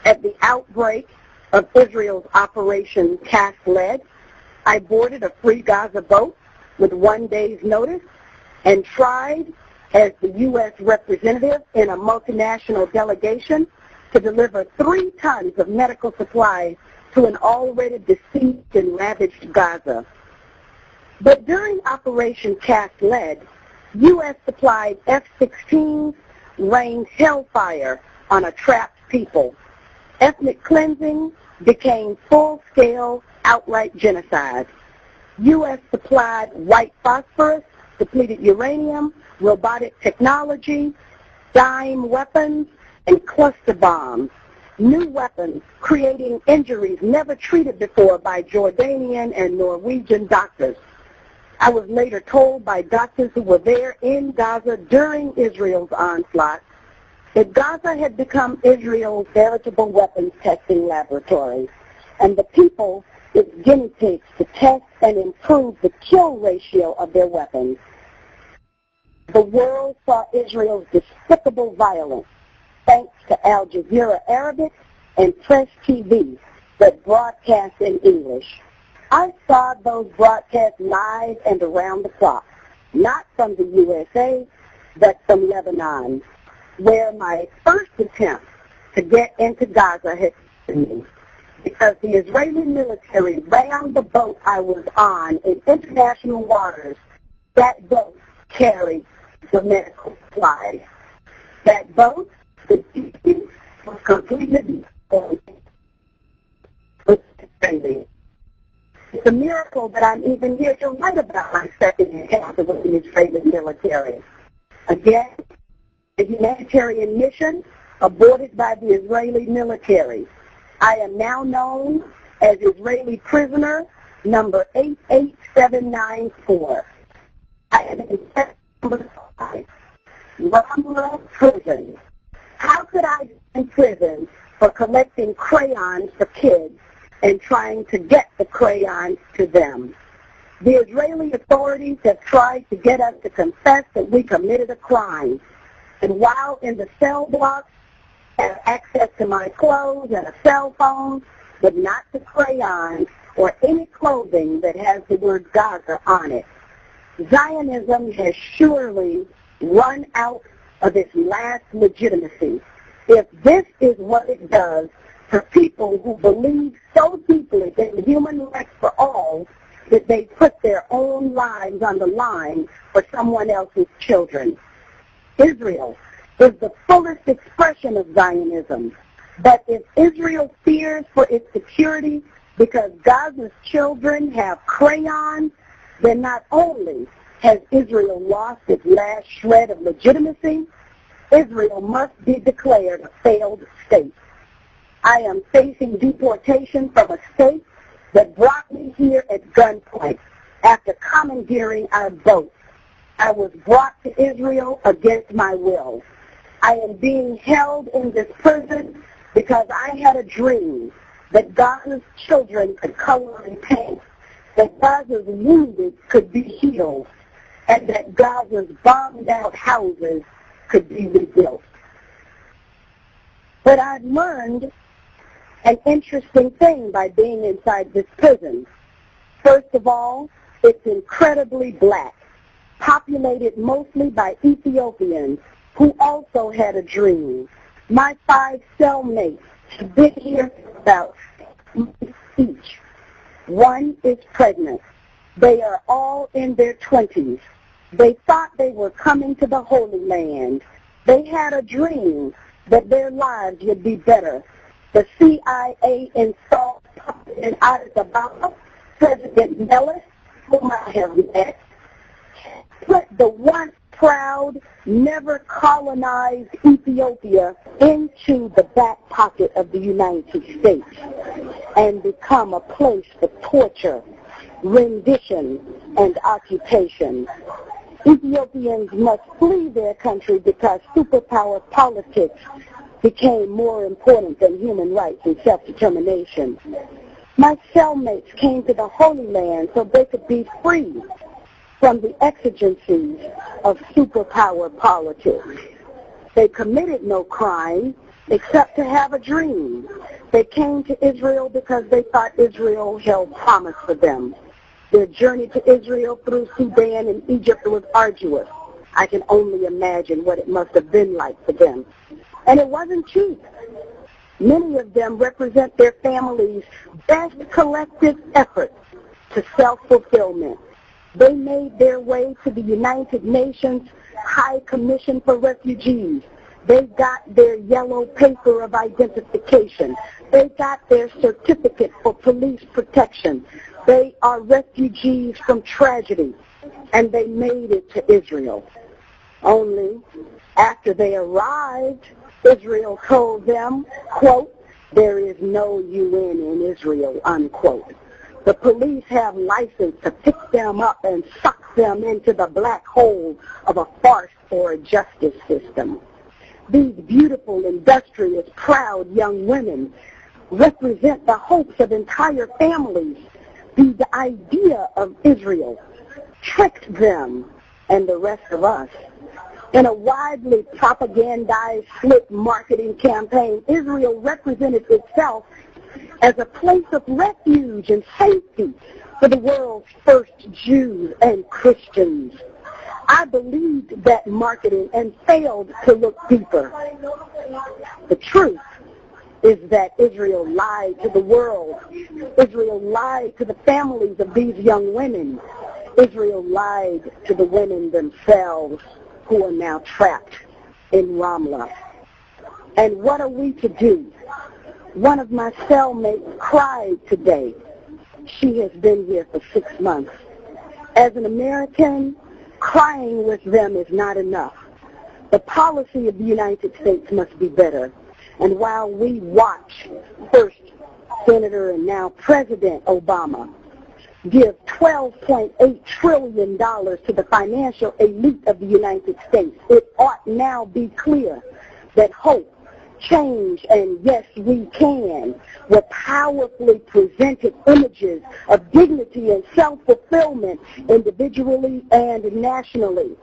At the outbreak of Israel's Operation Cast Lead, I boarded a Free Gaza boat with 1 day's notice and tried as the U.S. representative in a multinational delegation to deliver 3 tons of medical supplies to an already besieged and ravaged Gaza. But during Operation Cast Lead, U.S.-supplied F-16s rained hellfire on a trapped people. Ethnic cleansing became full-scale, outright genocide. U.S.-supplied white phosphorus, depleted uranium, robotic technology, dime weapons, and cluster bombs. New weapons creating injuries never treated before by Jordanian and Norwegian doctors. I was later told by doctors who were there in Gaza during Israel's onslaught that Gaza had become Israel's veritable weapons testing laboratory, and the people its guinea pigs to test and improve the kill ratio of their weapons. The world saw Israel's despicable violence thanks to Al Jazeera Arabic and Press TV that broadcast in English. I saw those broadcasts live and around the clock, not from the USA, but from Lebanon, where my first attempt to get into Gaza had been because the Israeli military rammed the boat I was on in international waters. That boat carried the medical supplies. That boat, the duty was completely destroyed. It's a miracle that I'm even here to write about my second encounter with the Israeli military. Again, a humanitarian mission aborted by the Israeli military. I am now known as Israeli prisoner number 88794. I am in number 5, Ramla prison. How could I be in prison for collecting crayons for kids and trying to get the crayons to them? The Israeli authorities have tried to get us to confess that we committed a crime. And while in the cell block, I have access to my clothes and a cell phone, but not the crayons or any clothing that has the word Gaza on it. Zionism has surely run out of its last legitimacy. If this is what it does for people who believe so deeply in human rights for all that they put their own lives on the line for someone else's children. Israel is the fullest expression of Zionism. But if Israel fears for its security because Gaza's children have crayons, then not only has Israel lost its last shred of legitimacy, Israel must be declared a failed state. I am facing deportation from a state that brought me here at gunpoint after commandeering our boat. I was brought to Israel against my will. I am being held in this prison because I had a dream that Gaza's children could color and paint, that Gaza's wounded could be healed, and that Gaza's bombed-out houses could be rebuilt. But I've learned an interesting thing by being inside this prison. First of all, it's incredibly black, populated mostly by Ethiopians who also had a dream. My 5 cellmates have been here for about 6 months each. One is pregnant. They are all in their 20s. They thought they were coming to the Holy Land. They had a dream that their lives would be better. The CIA installed in Addis Ababa, President Mellis, whom I have met, put the once proud, never colonized Ethiopia into the back pocket of the United States and become a place for torture, rendition, and occupation. Ethiopians must flee their country because superpower politics became more important than human rights and self-determination. My cellmates came to the Holy Land so they could be free from the exigencies of superpower politics. They committed no crime, except to have a dream. They came to Israel because they thought Israel held promise for them. Their journey to Israel through Sudan and Egypt was arduous. I can only imagine what it must have been like for them. And it wasn't cheap. Many of them represent their families' best collective efforts to self-fulfillment. They made their way to the United Nations High Commission for Refugees. They got their yellow paper of identification. They got their certificate for police protection. They are refugees from tragedy, and they made it to Israel. Only after they arrived, Israel told them, quote, "There is no UN in Israel," unquote. The police have license to pick them up and suck them into the black hole of a farce or a justice system. These beautiful, industrious, proud young women represent the hopes of entire families. The idea of Israel tricked them and the rest of us. In a widely propagandized, slick marketing campaign, Israel represented itself as a place of refuge and safety for the world's first Jews and Christians. I believed that marketing and failed to look deeper. The truth is that Israel lied to the world. Israel lied to the families of these young women. Israel lied to the women themselves who are now trapped in Ramla. And what are we to do? One of my cellmates cried today. She has been here for 6 months. As an American, crying with them is not enough. The policy of the United States must be better. And while we watch first Senator and now President Obama give $12.8 trillion to the financial elite of the United States, it ought now be clear that hope, change, and yes, we can were powerfully presented images of dignity and self-fulfillment individually and nationally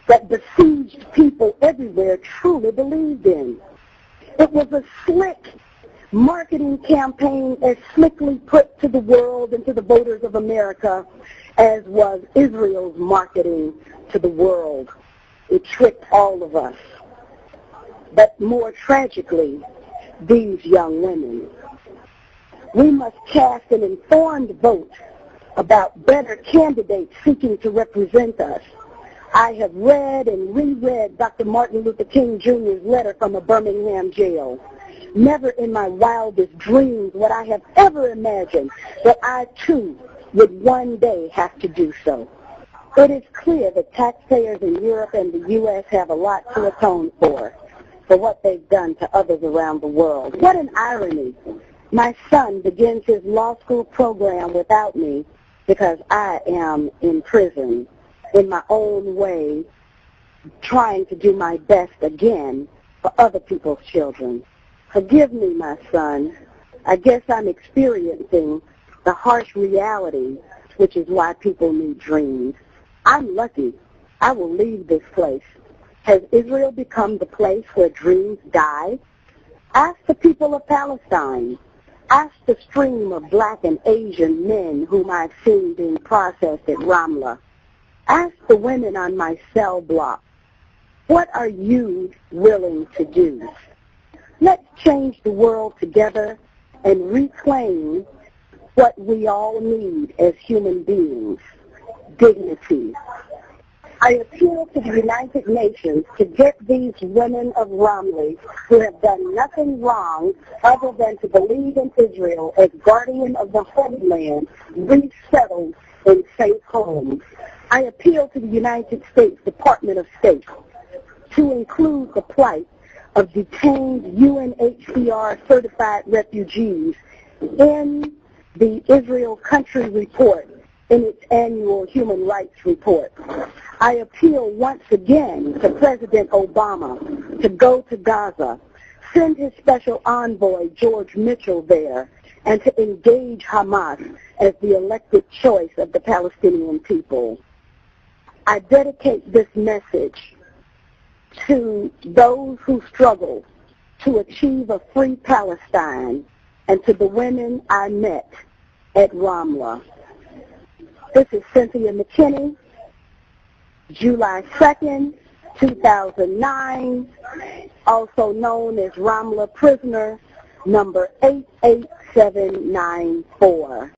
that besieged people everywhere truly believed in. It was a slick marketing campaign, as slickly put to the world and to the voters of America as was Israel's marketing to the world. It tricked all of us. But more tragically, these young women. We must cast an informed vote about better candidates seeking to represent us. I have read and reread Dr. Martin Luther King Jr.'s letter from a Birmingham jail. Never in my wildest dreams would I have ever imagined that I, too, would one day have to do so. It is clear that taxpayers in Europe and the U.S. have a lot to atone for what they've done to others around the world. What an irony. My son begins his law school program without me because I am in prison in my own way, trying to do my best again for other people's children. Forgive me, my son. I guess I'm experiencing the harsh reality, which is why people need dreams. I'm lucky. I will leave this place. Has Israel become the place where dreams die? Ask the people of Palestine. Ask the stream of black and Asian men whom I've seen being processed at Ramla. Ask the women on my cell block. What are you willing to do? Let's change the world together and reclaim what we all need as human beings, dignity. I appeal to the United Nations to get these women of Ramla who have done nothing wrong other than to believe in Israel as guardian of the homeland resettled in safe homes. I appeal to the United States Department of State to include the plight of detained UNHCR certified refugees in the Israel Country Report in its annual human rights report. I appeal once again to President Obama to go to Gaza, send his special envoy George Mitchell there, and to engage Hamas as the elected choice of the Palestinian people. I dedicate this message to those who struggle to achieve a free Palestine, and to the women I met at Ramla. This is Cynthia McKinney, July 2nd, 2009, also known as Ramla prisoner number 88794.